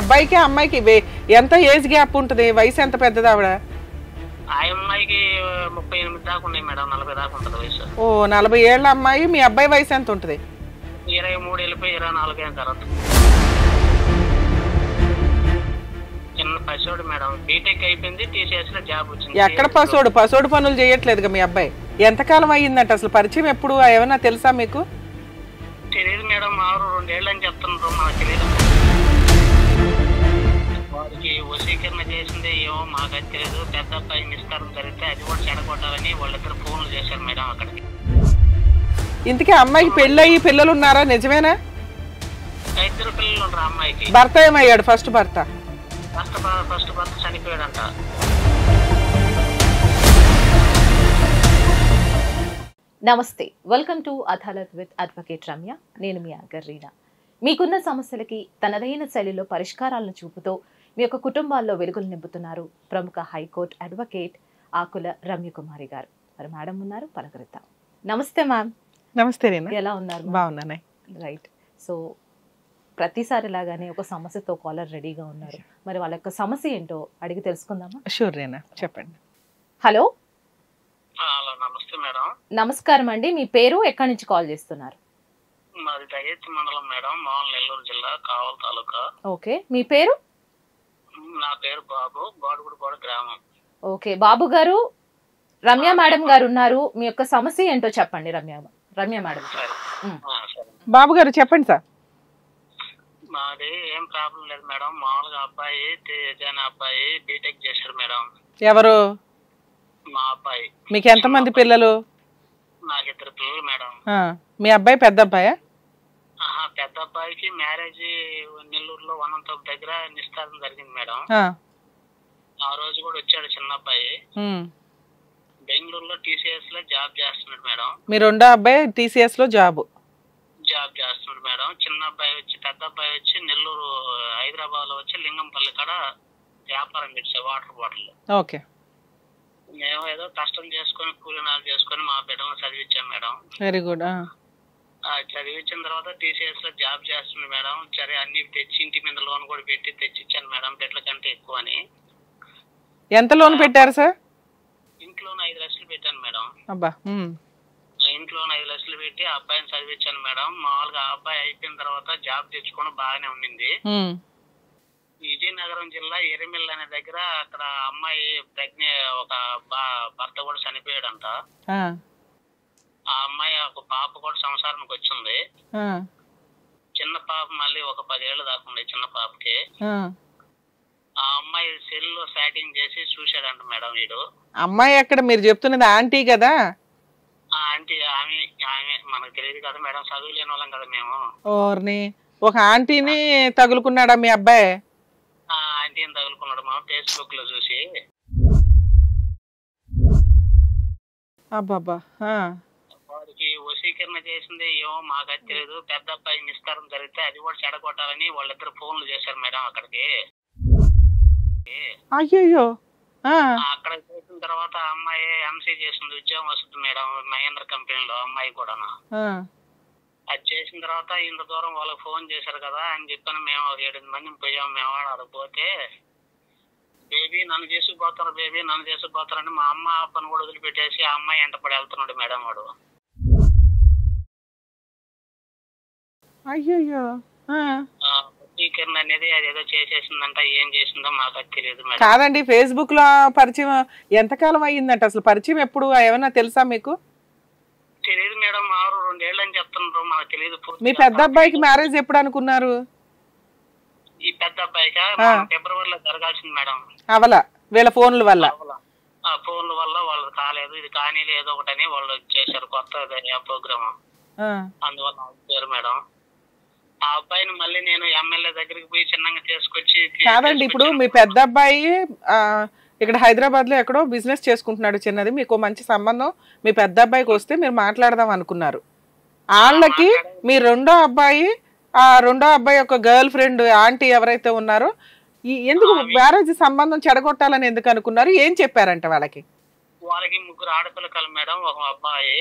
అబ్బాయికి అమ్మాయికి ఎంత ఏజ్ గ్యాప్ ఉంటుంది? వయసు ఎంత పెద్దది ఆవిడ? ఆ అమ్మాయికి 38 దాకా ఉన్నాయి మేడం, 40 దాకా ఉంటుంది వయసు. ఓ 40 ఏళ్ళ అమ్మాయి. మీ అబ్బాయి వయసు ఎంత ఉంటుంది? 23 వెళ్ళిపోయి 24 అయిన తర్వాత. చిన్న పసోడు మేడం, బీటెక్ అయిపోయింది, టీసీఎస్ లో జాబ్ వచ్చింది. ఎక్కడ పసోడు? పసోడు పనులు చేయట్లేదుగా మీ అబ్బాయి. ఎంతకాలం అయ్యిందంట అసలు? పరిచయం ఎప్పుడు? ఏమన్నా తెలుసా మీకు? తెలియదు మేడం, 2 ఏళ్ళు అని చెప్తున్నారు, మాకు తెలియదు. వారికి వశీకరణ చేసింది ఏమో మాకు అది తెలియదు. పెద్ద అబ్బాయి నిస్కారం జరిగితే అది కూడా చెడగొట్టాలని వాళ్ళిద్దరు ఫోన్లు చేశారు మేడం అక్కడికి. ఇంతకీ అమ్మాయికి పెళ్ళయి పిల్లలు ఉన్నారా? నిజమేనా? 2 పిల్లలు ఉంటారు అమ్మాయికి. భర్త ఏమయ్యాడు? ఫస్ట్ భర్త భర్త చనిపోయాడంట. నమస్తే, welcome to Adalat with advocate Ramya. నేను మీ యాంకర్ రీనా. మీకున్న సమస్యలకి తనదైన శైలిలో పరిష్కారాలను చూపుతూ మీ యొక్క కుటుంబాల్లో వెలుగులు నింపుతున్నారు ప్రముఖ హైకోర్టు అడ్వకేట్ ఆకుల రమ్యకుమారి గారు. మరి మేడం ఉన్నారు, పలకరిద్దాం. నమస్తే మ్యామ్. నమస్తే రీనా. ఎలా ఉన్నారు? బాగున్నానే. రైట్. సో ప్రతిసారి లాగానే ఒక సమస్యతో కాలర్ రెడీగా ఉన్నారు. మరి వాళ్ళ యొక్క సమస్య ఏంటో అడిగి తెలుసుకుందామా? షూర్ రీనా, చెప్పండి. హలో. హలో, నమస్తే మేడం. నమస్కారం అండి, మీ పేరు, ఎక్కడి నుంచి కాల్ చేస్తున్నారు? మాది దయ్యత్తి మండలం మేడం, మామూలు నెల్లూరు జిల్లా, కావల్ తాలూకా. ఓకే, మీ పేరు? నా పేరు బాబు, బాడుగుడిపాడు గ్రామం. ఓకే బాబు గారు, రమ్య మేడం గారు ఉన్నారు. మీ యొక్క సమస్య ఏంటో చెప్పండి రమ్య మేడం. బాబు గారు చెప్పండి సార్. మాది ఏం ప్రాబ్లం లేదు మేడం, మామూలుగా అబ్బాయి తేజ అనే అబ్బాయి బీటెక్ చేశారు మేడం. ఎవరు? మా అబ్బాయి. మీకు ఎంతమంది పిల్లలు? నాకు 2 పిల్లలు మేడం. మీ అబ్బాయి పెద్ద అబ్బాయా? పెద్ద అబ్బాయికి మ్యారేజ్ నెల్లూరులో వనంతోపు దగ్గర నిశ్చితార్థం జరిగింది మేడం. ఆ రోజు కూడా వచ్చాడు చిన్న అబ్బాయి. బెంగళూరులో టీసీఎస్ లో జాబ్ చేస్తున్నాడు మేడం. మీ రెండో అబ్బాయి టీసీఎస్ లో జాబ్ చేస్తున్నాడు మేడం. చిన్న అబ్బాయి వచ్చి, పెద్ద అబ్బాయి వచ్చి నెల్లూరు హైదరాబాద్ లో వచ్చి లింగంపల్లి కాడ వ్యాపారం పెట్టాడు, వాటర్ బాటిల్. ఓకే. మేము ఏదో కష్టం చేసుకుని కూలీనాలు చేసుకుని మా బిడ్డలను చదివించాం మేడం. Very good. చదివించిన తర్వాత టీసీఎస్ లో జాబ్ చేస్తున్నాడు మేడం. సరే అన్ని తెచ్చి ఇంటి మీద లోన్ కూడా పెట్టి తెచ్చిచ్చాను మేడం, బిడ్డల కంటే ఎక్కువ అని. ఎంత లోన్ పెట్టారు సార్? ఇంట్లోనే 5 లక్షలు పెట్టాను మేడం. అబ్బా. ఇంట్లోనే 5 లక్షలు పెట్టి ఆ అబ్బాయిని చదివించాను మేడం. మామూలుగా ఆ అబ్బాయి అయిపోయిన తర్వాత జాబ్ తెచ్చుకొని బాగానే ఉండింది. విజయనగరం జిల్లా ఎరిమిల్ అనే దగ్గర అక్కడ అమ్మాయి ఒక భర్త కూడా చనిపోయాడంట. ఆ అమ్మాయి ఒక పాప కూడా సంసారానికి వచ్చింది. చిన్న పాప మళ్ళీ ఒక 10 ఏళ్ళు దాకా ఉంది చిన్న పాపకి. ఆ అమ్మాయి సెల్ లో చాటింగ్ చేసి చూశాడంట మేడం వీడు. అమ్మాయి ఎక్కడ? మీరు చెప్తున్నది ఆంటీ కదా? ఆంటీ ఆమె మనకు తెలియదు కదా మేడం, చదువులేని వాళ్ళం కదా మేము. ఓర్ని, ఒక ఆంటీని తగులుకున్నాడా మీ అబ్బాయి? ఆంటీని తగులుకున్నాడు మా ఫేస్బుక్ లో చూసి. అబ్బాబ్బా. వారికి వశీకరణ చేసింది ఏమో మాకు అది తెలియదు. పెద్ద అబ్బాయి నిస్కారం జరిగితే అది కూడా చెడగొట్టాలని వాళ్ళిద్దరు ఫోన్లు చేశారు మేడం అక్కడికి. అయ్యో. అక్కడ చేసిన తర్వాత అమ్మాయి ఎంసీ చేసింది, ఉద్యోగం వస్తుంది మేడం మహేంద్ర కంపెనీలో. అమ్మాయి కూడా అది చేసిన తర్వాత ఇంత దూరం వాళ్ళకి ఫోన్ చేశారు కదా అని చెప్పాను. మేము 7 మందిని పోయాం. మేము అక్కడికి పోతే బేబీ నన్ను చేసుకుపోతారు, బేబీ నన్ను చేసుకుపోతారని మా అమ్మ అప్పని కూడా వదిలిపెట్టేసి ఆ అమ్మాయి వెంటపడి వెళ్తున్నాడు మేడం వాడు. అయ్యో. వశీకరణ అనేది అదేదో చేసేసిందంట, ఏం చేసిందో మాకు అది తెలియదు మేడం. కాదండి, ఫేస్బుక్ లో పరిచయం ఎంతకాలం అయ్యిందంట? అసలు పరిచయం ఎప్పుడు? ఏమన్నా తెలుసా మీకు? తెలియదు మేడం, 2 ఏళ్ళు అని చెప్తున్నారు, మాకు తెలియదు. మీ పెద్ద అబ్బాయికి మ్యారేజ్ ఎప్పుడు అనుకున్నారు? ఈ పెద్ద అబ్బాయికి ఫిబ్రవరిలో జరగాల్సింది మేడం. అవలా వీళ్ళ ఫోన్ల వల్ల? ఫోన్ల వల్ల వాళ్ళు కాలేదు, ఇది కానీ ఏదో ఒకటని వాళ్ళు చేశారు కొత్త ప్రోగ్రామ్. అందువల్ల ఆగిపోయారు మేడం. ఆ అబ్బాయిని మళ్ళీ నేను ఎమ్మెల్యే దగ్గరికి పోయి చిన్నగా తీసుకొచ్చి. కాదండి, ఇప్పుడు మీ పెద్ద అబ్బాయి ఇక్కడ హైదరాబాద్ లో ఎక్కడో బిజినెస్ చేసుకుంటున్నాడు చిన్నది. మీకు మంచి సంబంధం మీ పెద్ద అబ్బాయికి వస్తే మీరు మాట్లాడదాం అనుకున్నారు. వాళ్ళకి మీ రెండో అబ్బాయి యొక్క గర్ల్ ఫ్రెండ్ ఆంటీ ఎవరైతే ఉన్నారో ఎందుకు మ్యారేజ్ సంబంధం చెడగొట్టాలని ఎందుకు అనుకున్నారు? ఏం చెప్పారంట వాళ్ళకి? వాళ్ళకి 3 ఆడపిల్లలు మేడం. ఒక అబ్బాయి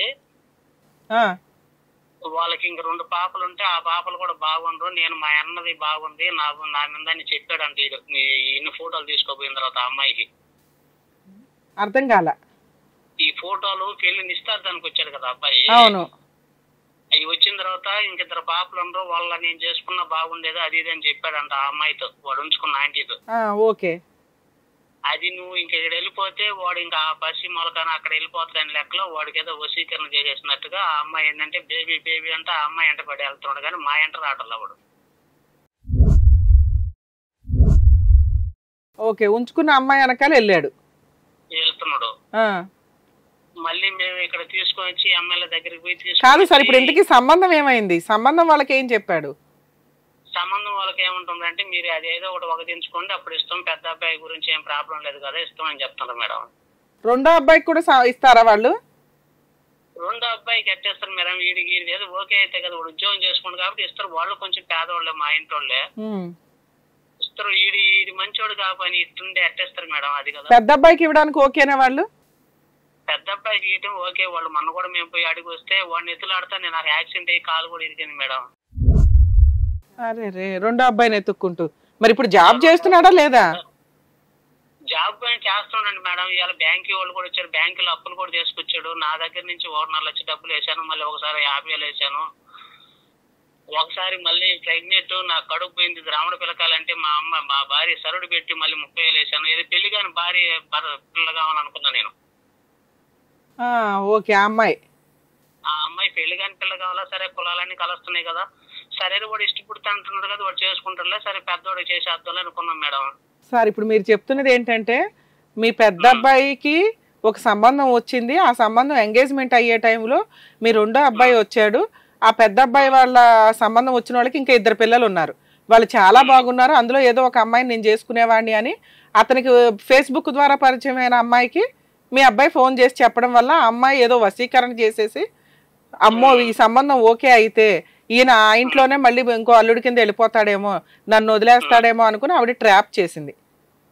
వాళ్ళకి ఇంక 2 పాపలు ఉంటే ఆ పాపలు కూడా బాగుండ్రు, నేను మా అన్నది బాగుంది నా మీద అని చెప్పాడంటే ఇన్ని ఫోటోలు తీసుకోపోయిన తర్వాత ఆ అమ్మాయికి. అర్థం కాల. ఈ ఫోటోలు పెళ్లి నిశ్చితార్థానికి వచ్చాడు కదా అబ్బాయి, అవును, అవి వచ్చిన తర్వాత ఇంకిద్దరు పాపలు ఉండరు, వాళ్ళ నేను చేసుకున్నా బాగుండేది అది ఇది అని చెప్పాడంట ఆ అమ్మాయితో, వాడు ఉంచుకున్న ఆంటీతో. ఓకే. అది నువ్వు ఇంక ఇక్కడ వెళ్ళిపోతే వాడు ఇంకా ఆ పసి మొలకన అక్కడ వెళ్ళిపోతాడని లెక్కలో వాడికి ఏదో వశీకరణ చేసేసినట్టుగా ఆ అమ్మాయి ఏంటంటే బేబీ బేబీ అంటే ఆ అమ్మాయి ఎంట పడి వెళ్తున్నాడు, కానీ మా ఎంట రావట్లే వాడు. ఓకే, ఉంచుకున్న అమ్మాయి వెనకాల వెళ్ళాడు, వెళ్తున్నాడు. మళ్ళీ మేము ఇక్కడ తీసుకొని వచ్చి ఎమ్మెల్యే దగ్గరికి పోయి కాదు సార్. ఇప్పుడు ఇంతకీ సంబంధం ఏమైంది? సంబంధం వాళ్ళకి ఏం చెప్పాడు? సంబంధం వాళ్ళకి ఏముంటుందంటే మీరు అదేదో ఒకటి వగదించుకోండి అప్పుడు ఇస్తాం, పెద్ద అబ్బాయి గురించి ఏం ప్రాబ్లం లేదు కదా ఇస్తాం అని చెప్తున్నారు మేడం. రెండో అబ్బాయికి కూడా ఇస్తారా వాళ్ళు? రెండో అబ్బాయికి ఎట్టేస్తారు మేడం, వీడికి ఏదో ఓకే అయితే కదా వాడు ఉద్యోగం చేసుకోండి కాబట్టి ఇస్తారు. వాళ్ళు కొంచెం పేదవాళ్ళే, మా ఇంటోళ్ళే ఇస్తారు. వీడి మంచోడు కాబట్టి ఇస్తుండే ఎట్టేస్తారు మేడం, అది కదా. పెద్ద అబ్బాయికి ఇవ్వడానికి ఓకేనా వాళ్ళు? పెద్ద అబ్బాయికి ఇవ్వటం ఓకే. వాళ్ళు మొన్న కూడా మేము పోయి అడిగి వస్తే వాడిని ఎత్తులాడితే నేను నాకు యాక్సిడెంట్ అయ్యి కాలు కూడా ఇరిగింది మేడం. అరే రే, రెండో అబ్బాయిని ఎత్తుక్కుంటూ. మరి ఇప్పుడు జాబ్ చేస్తున్నాడా లేదా? జాబ్ పైన చేస్తున్నాడు మేడం. ఇవాళ బ్యాంకు వాళ్ళు కూడా వచ్చారు, బ్యాంకులో అప్పులు కూడా తీసుకొచ్చాడు. నా దగ్గర నుంచి 1.5 లక్ష డబ్బులు వేసాను, మళ్ళీ ఒకసారి 50,000 వేసాను. ఒకసారి మళ్ళీ ప్రెగ్నెంట్ నా కడుపు పోయింది, రావణ పిల్లకాలంటే మా భార్య సరుడు పెట్టి మళ్ళీ 30,000 వేసాను. ఏదో పెళ్లి కాని భార్య పిల్ల కావాలనుకున్నా నేను. ఓకే. ఆ అమ్మాయి పెళ్లి కాని పిల్ల కావాలా, సరే కులాలన్నీ కలుస్తున్నాయి కదా, సరే వాడు ఇష్టపడుతా అంటున్నాడు కదా వాడు చేసుకుంటాడులే, సరే పెద్దవాడు చేసేద్దాం అనుకున్నాం మేడం. సార్ ఇప్పుడు మీరు చెప్తున్నది ఏంటంటే మీ పెద్ద అబ్బాయికి ఒక సంబంధం వచ్చింది, ఆ సంబంధం ఎంగేజ్మెంట్ అయ్యే టైంలో మీ రెండో అబ్బాయి వచ్చాడు. ఆ పెద్ద అబ్బాయి వాళ్ళ సంబంధం వచ్చిన వాళ్ళకి ఇంకా 2 పిల్లలు ఉన్నారు, వాళ్ళు చాలా బాగున్నారు, అందులో ఏదో ఒక అమ్మాయిని నేను చేసుకునేవాడిని అని అతనికి ఫేస్బుక్ ద్వారా పరిచయం అయిన అమ్మాయికి మీ అబ్బాయి ఫోన్ చేసి చెప్పడం వల్ల ఆ అమ్మాయి ఏదో వశీకరణ చేసేసి అమ్మో ఈ సంబంధం ఓకే అయితే ఈయన ఆ ఇంట్లోనే మళ్ళీ ఇంకో అల్లుడి కింద వెళ్ళిపోతాడేమో, నన్ను వదిలేస్తాడేమో అనుకుని ఆవిడ ట్రాప్ చేసింది.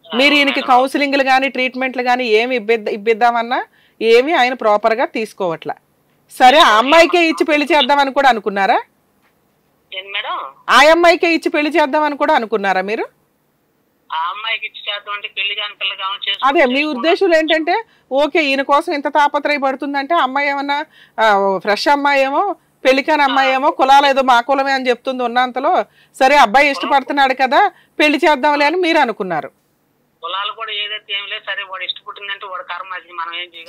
మీరు ఈయనకి కౌన్సిలింగ్లు కానీ ట్రీట్మెంట్లు కానీ ఏమి ఇప్పిద్దామన్నా ఏమి ఆయన ప్రాపర్గా తీసుకోవట్లా. సరే ఆ అమ్మాయికే ఇచ్చి పెళ్లి చేద్దామని కూడా అనుకున్నారా? ఆ అమ్మాయికే ఇచ్చి పెళ్లి చేద్దామని కూడా అనుకున్నారా మీరు? అదే మీ ఉద్దేశం ఏంటంటే ఓకే ఈయన కోసం ఇంత తాపత్రయపడుతుందంటే అమ్మాయి ఏమన్నా ఫ్రెష్ అమ్మాయి ఏమో, పెళ్లికాని అమ్మాయి ఏమో, కులాలు ఏదో మా కులమే అని చెప్తుంది ఉన్నంతలో, సరే అబ్బాయి ఇష్టపడుతున్నాడు కదా పెళ్లి చేద్దాంలే అని మీరు అనుకున్నారు.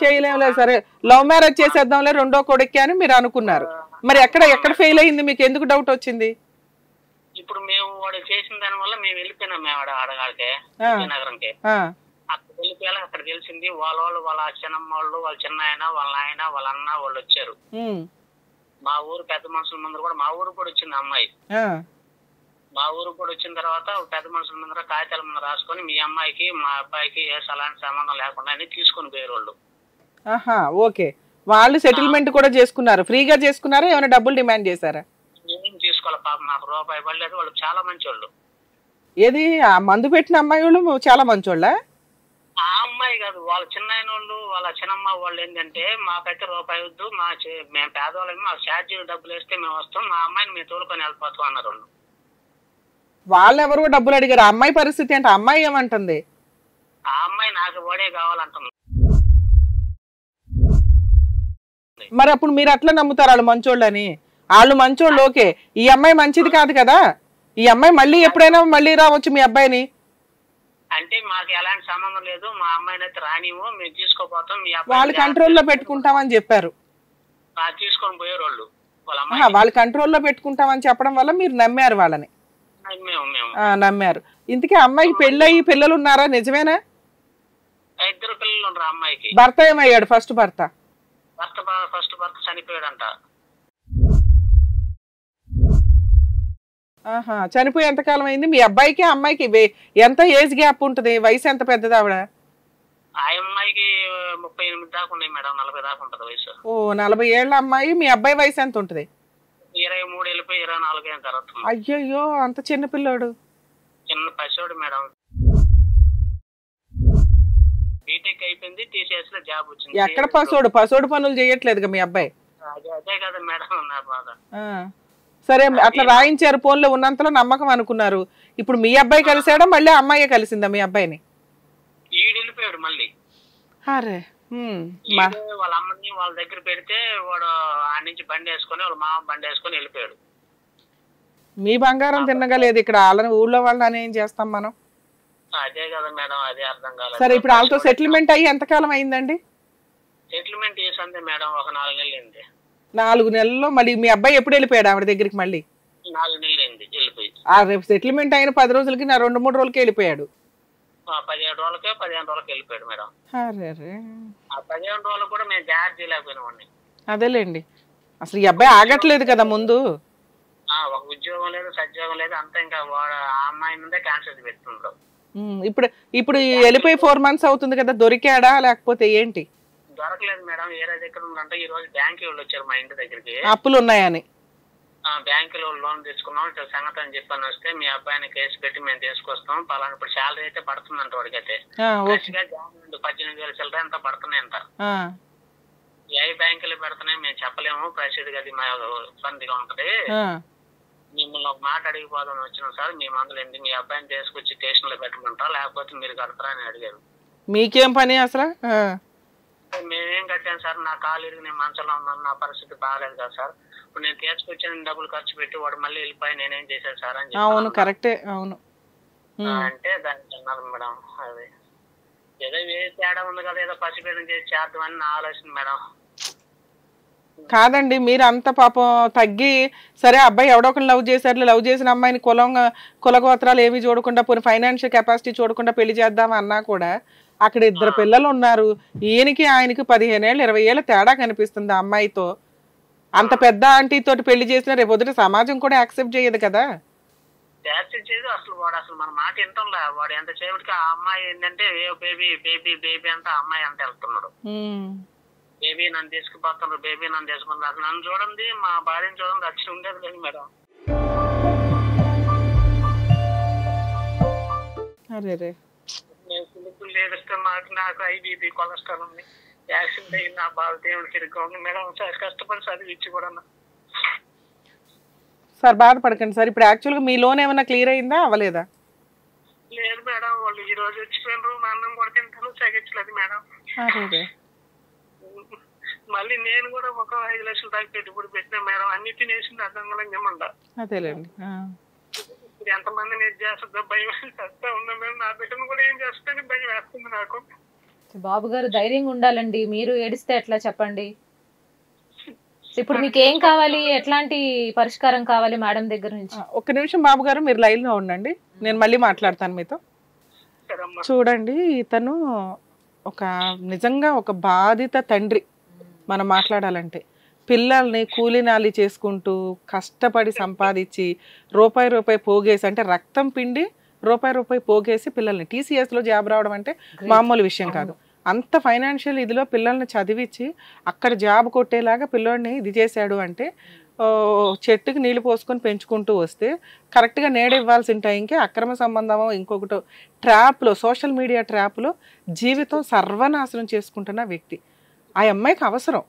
చేయలేములే, సరే లవ్ మ్యారేజ్ చేసేద్దాంలే రెండో కొడుక్కి అని మీరు అనుకున్నారు. మరి ఎక్కడ ఫెయిల్ అయింది, మీకు ఎందుకు డౌట్ వచ్చింది? ఇప్పుడు మేము వాడు చేసిన దాని వల్ల మేము వెళ్ళిపోయినాం, మేము ఆడగాడికి నగరంకి. అక్కడ వెళ్ళిపోయాలి, అక్కడ తెలిసింది వాళ్ళ చిన్నమ్మ వాళ్ళు, వాళ్ళ చిన్న ఆయన, వాళ్ళ ఆయన, వాళ్ళ అన్న వాళ్ళు వచ్చారు. మా ఊరు పెద్ద మనుషుల ముందర కూడా, మా ఊరు కూడా వచ్చింది అమ్మాయి. మా ఊరు కూడా వచ్చిన తర్వాత పెద్ద మనుషుల ముందర కాగితాల ముందర రాసుకొని మీ అమ్మాయికి మా అబ్బాయికి ఏ అలాంటి సంబంధం లేకుండా తీసుకొని పోయారు వాళ్ళు. ఓకే, వాళ్ళు సెటిల్మెంట్ కూడా చేసుకున్నారు, ఫ్రీగా చేసుకున్నారా ఏమైనా డబ్బులు డిమాండ్ చేశారా? ఏం తీసుకోవాలి పాపం, నాకు రూపాయి పడలేదు. వాళ్ళు చాలా మంచి వాళ్ళు. ఏది ఆ మందు పెట్టిన అమ్మాయి వాళ్ళు చాలా మంచోళ్ళ? ఆ అమ్మాయి కాదు, వాళ్ళ చిన్న వాళ్ళు, వాళ్ళ చిన్నమ్మ వాళ్ళు ఏంటంటే మాకైతే రూపాయి వద్దు, మేము పేదవాళ్ళం, మాకు ఛార్జీలు డబ్బులు వేస్తే మేము వస్తాం, మా అమ్మాయిని మేము తోలుకొని వెళ్ళిపోతాం అన్నారు వాళ్ళు. వాళ్ళెవరు డబ్బులు అడిగారు? ఆ అమ్మాయి పరిస్థితి అంటే అమ్మాయి ఏమంటుంది? ఆ అమ్మాయి నాకు ఓడే కావాలంటుంది. మరి అప్పుడు మీరు అట్లా నమ్ముతారు వాళ్ళు మంచోళ్ళని? వాళ్ళు మంచోళ్ళు ఓకే, ఈ అమ్మాయి మంచిది కాదు కదా, ఈ అమ్మాయి మళ్ళీ ఎప్పుడైనా మళ్ళీ రావచ్చు మీ అబ్బాయిని అంటే మాకు ఎలాంటి సంబంధం లేదు, మా అమ్మాయిని అయితే రానివ్వు, మేము తీసుకోపోతాం, మీ వాళ్ళు కంట్రోల్లో పెట్టుకుంటామని చెప్పారు. తీసుకొని పోయారు వాళ్ళు. వాళ్ళు కంట్రోల్లో పెట్టుకుంటామని చెప్పడం వల్ల మీరు నమ్మారు వాళ్ళని. నమ్మారు. ఇంతకీ అమ్మాయికి పెళ్ళయి పిల్లలు ఉన్నారా? నిజమేనా? 2 పిల్లలు ఉన్నారు అమ్మాయికి. భర్త ఏమయ్యాడు? ఫస్ట్ భర్త చనిపోయాడంట. చనిపోయి ఎంతకాలం అయింది? మీ అబ్బాయికి అమ్మాయికి ఎంత ఏజ్ గ్యాప్ ఉంటది? వయసు ఎంత పెద్దది ఆవిడ? ఆ అమ్మాయికి 38 దాకా ఉన్నాయి మేడం, 40 దాకా ఉంటది వయసు. 40 ఏళ్ల అమ్మాయి. మీ అబ్బాయి వయసు ఎంత ఉంటది? 23 వెళ్ళిపోయి 24 అయిన తర్వాత. అయ్యయ్యో, అంత చిన్న పిల్లోడు, చిన్న పసివాడు మేడం. బీటెక్ అయిపోయింది, టీసీఎస్ లో జాబ్ వచ్చింది. ఎక్కడ పసోడు పనులు చేయట్లేదుగా మీ అబ్బాయి? అదే కదా మేడం నా బాధ. సరే అట్లా రాయించారు, ఫోన్లో ఉన్నంతలో నమ్మకం అనుకున్నారు. ఇప్పుడు మీ అబ్బాయి కలిసాడా, మళ్ళీ అమ్మాయి కలిసిందా మీ అబ్బాయిని? ఈడు వెళ్ళిపోయాడు మళ్ళీ. అరే వాళ్ళ అమ్మని వాళ్ళ దగ్గర పెడితే వాడు ఆ నుంచి బండి వేసుకొని వాళ్ళ మామ బండి వేసుకొని వెళ్ళిపోయాడు. మీ బంగారం తిన్నగలేదు, ఇక్కడ వాళ్ళని ఊళ్ళో వాళ్ళని ఏం చేస్తాం మనం? అదే కదా మేడం, అదే అర్థం కాలేదు. సరే ఇప్పుడు వాళ్ళతో సెటిల్మెంట్ అయ్యి ఎంతకాలం అయిందండి? సెటిల్మెంట్ చేసింది మేడం ఒక 4 నెలలు అయింది. 4 నెలల్లో మళ్ళీ మీ అబ్బాయి ఎప్పుడు వెళ్ళిపోయాడు ఆవిడ దగ్గరికి? మళ్ళీ 4 నెలలు అయింది వెళ్ళిపోయి. రేపు సెటిల్మెంట్ అయిన 10 రోజులకి నా 2-3 రోజులకి వెళ్ళిపోయాడు. 15 రోజులకి వెళ్ళిపోయాడు మేడం. ఆ 15 రోజులు కూడా మేము జాగ్రత్త చేయలేకపోయినామండి. అదేలేండి, అసలు ఈ అబ్బాయి ఆగట్లేదు కదా ముందు. ఒక ఉద్యోగం లేదు, సద్యోగం లేదు, అంతా ఇంకా ఆ అమ్మాయి ముందే క్యాన్సర్ పెడుతుండ్రు. ఇప్పుడు వెళ్ళిపోయి 4 months అవుతుంది కదా, దొరికాడా లేకపోతే ఏంటి? దొరకలేదు మేడం. ఏరే దగ్గర ఉందంటే ఈ రోజు బ్యాంక్ వాళ్ళు వచ్చారు మా ఇంటి దగ్గరికి, అప్పులు ఉన్నాయని. బ్యాంకులో లోన్ తీసుకున్నాం ఇట్లా సంగతి అని చెప్పని వస్తే మీ అబ్బాయిని కేసు పెట్టి మేము తీసుకొస్తాం, పలానా ఇప్పుడు శాలరీ అయితే పడుతుందంట వాడికైతే. 18,000 చిల్లర ఎంత పడుతున్నాయంట. ఏ బ్యాంకులు పెడుతున్నాయి మేము చెప్పలేము, ప్రసిద్ధి అది మా ఇబ్బందిగా ఉంటది. మిమ్మల్ని ఒక మాట అడిగిపోదాం వచ్చినాం సార్, మీ మందులు ఏంటి, మీ అబ్బాయిని తీసుకొచ్చి స్టేషన్ లో పెట్టమంటారా లేకపోతే మీరు కడతారా అని అడిగారు. మీకేం పని అసలు? మేమేం కట్టాను సార్, నా కాలు ఇరిగి నేను మంచంలో ఉన్నాను, నా పరిస్థితి బాగాలేదు కదా సార్, ఇప్పుడు నేను తీసుకొచ్చిన డబ్బులు ఖర్చు పెట్టి వాడు మళ్ళీ వెళ్ళిపోయి నేనేం చేశాను సార్ అని చెప్పి. అవును కరెక్టే, అవును. అంటే దానికి అన్నారు మేడం, అది ఏదో ఏ తేడా ఉంది కదా, ఏదో పసిపేదం చేసి చేద్దామని నా ఆలోచన మేడం. కాదండి, మీరు అంత పాపం తగ్గి సరే అబ్బాయి ఎవడో ఒకరు లవ్ చేశారు, లవ్ చేసిన అమ్మాయిని కులగోత్రాలు ఏమి చూడకుండా పోనీ ఫైనాన్షియల్ కెపాసిటీ చూడకుండా పెళ్లి చేద్దాం అన్నా కూడా అక్కడ 2 పిల్లలు ఉన్నారు. ఈయనకి ఆయనకి 15 ఏళ్ళు 20 ఏళ్ళ తేడా కనిపిస్తుంది ఆ అమ్మాయితో. అంత పెద్ద ఆంటీ తోటి పెళ్లి చేసిన రేపు పొద్దున సమాజం కూడా యాక్సెప్ట్ చేయదు కదా. అసలు వాడు అసలు మన మాట వింటంలా, వాడు ఎంత సేపటికి ఆ అమ్మాయి ఏంటంటే బేబీ బేబీ బేబీ అంతా అమ్మాయి అంత వెళ్తున్నాడు. బేబీ నన్ను తీసుకుపోతున్నారు, బేబీ నన్ను తీసుకున్నారు. నన్ను చూడండి, మా భార్యను చూడండి, వచ్చి ఉండేది లేదు మేడం. నేను పిలుపులు లేదిస్తే నాకు ఐబీపీ కొలెస్ట్రాల్ ఉంది, యాక్సిడెంట్ అయింది, నా బాధ దేవుడు తిరిగి ఉంది మేడం. కష్టపడి చదివించి కూడా సార్ బాధపడకండి సార్. ఇప్పుడు యాక్చువల్గా మీ లోన్ ఏమైనా క్లియర్ అయిందా అవ్వలేదా? లేదు మేడం, వాళ్ళు ఈ రోజు వచ్చిపోయినారు, మా అన్నం కూడా తింటాను సగించలేదు మేడం. మళ్ళీ నేను కూడా ఒక 5 లక్షలు దాకా పెట్టుబడి పెట్టినా మేడం, అన్ని తినేసింది అర్థం కూడా ఏమంట. అదేలేండి, ఇప్పుడు ఎంతమంది నేను చేస్తుందో భయం చేస్తా ఉన్నా మేడం. నా బిడ్డను కూడా ఏం చేస్తానని భయం వేస్తుంది నాకు. బాబు గారు ధైర్యంగా ఉండాలండి, మీరు ఏడిస్తే ఎట్లా చెప్పండి. ఇప్పుడు మీకు ఏం కావాలి, ఎట్లాంటి పరిష్కారం కావాలి మేడం దగ్గర నుంచి? ఒక్క నిమిషం బాబు గారు, మీరు లైన్ లో ఉండండి, నేను మళ్ళీ మాట్లాడతాను మీతో. చూడండి, ఇతను నిజంగా ఒక బాధిత తండ్రి. మనం మాట్లాడాలంటే పిల్లల్ని కూలీనాలి చేసుకుంటూ కష్టపడి సంపాదించి రూపాయి పోగేసి, అంటే రక్తం పిండి రూపాయి పోగేసి పిల్లల్ని TCSలో జాబ్ రావడం అంటే మామూలు విషయం కాదు. అంత ఫైనాన్షియల్ ఇదిలో పిల్లల్ని చదివించి అక్కడ జాబ్ కొట్టేలాగా పిల్లోడిని ఇది చేశాడు అంటే చెట్టుకి నీళ్లు పోసుకొని పెంచుకుంటూ వస్తే కరెక్ట్గా నేడ ఇవ్వాల్సిన టైంకి అక్రమ సంబంధమో ఇంకొకటి ట్రాప్లో, సోషల్ మీడియా ట్రాప్లో జీవితం సర్వనాశనం చేసుకుంటున్న వ్యక్తి. ఆ అమ్మాయికి అవసరం,